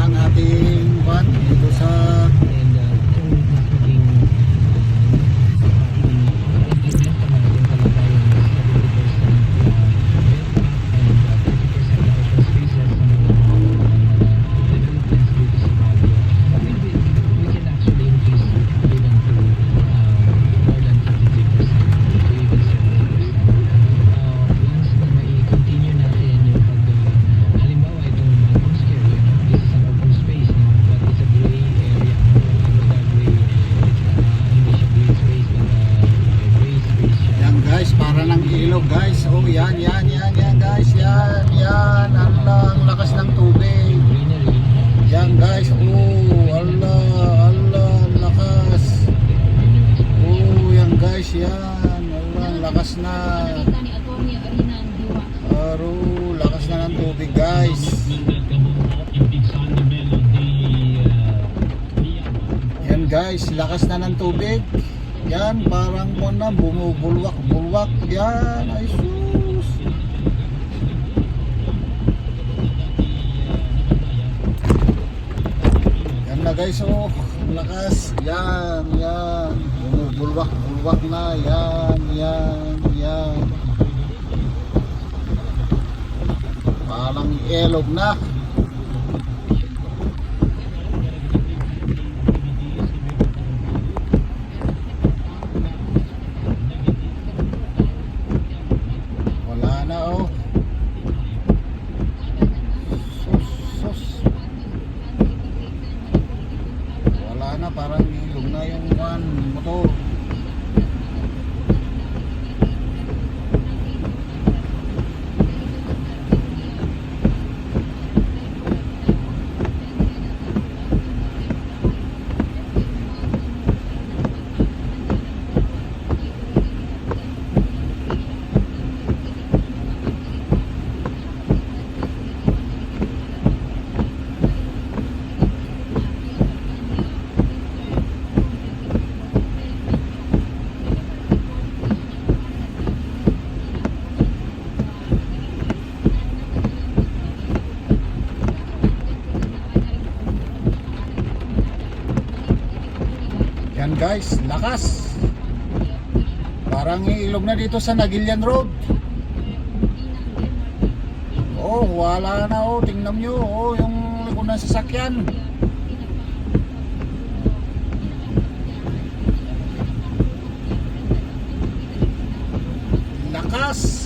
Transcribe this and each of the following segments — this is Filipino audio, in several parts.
ang ating van dito sa para ng ilog guys. Oh yan guys, yan Allah, ang lakas ng tubig yan guys. Oh Allah, ang lakas. Oh yan guys, yan Allah, ang lakas na. Aro, lakas na ng tubig guys. Yan guys, lakas na ng tubig. Yan, parang muna bumubulwak yan. Ay sus. Yan na guys, oh, lakas. Yan bumubulwak na. Yan parang ilog na. Wala na, parang ilog na yung motor. Yan guys, lakas. Parang ilog na dito sa Nagilian Road. Oh, wala na oh, tingnan nyo oh, yung likod ng sasakyan. Lakas.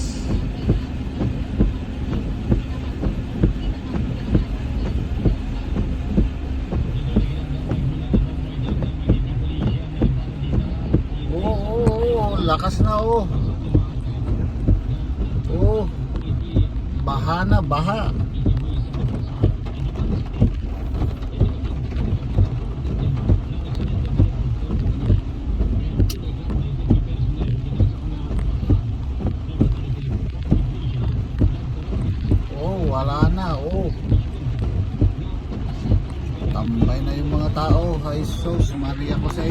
Lakas na oh. Oh. Baha na, baha. Oh, wala na oh. Tambay na yung mga tao. Ay sus, Maria Jose.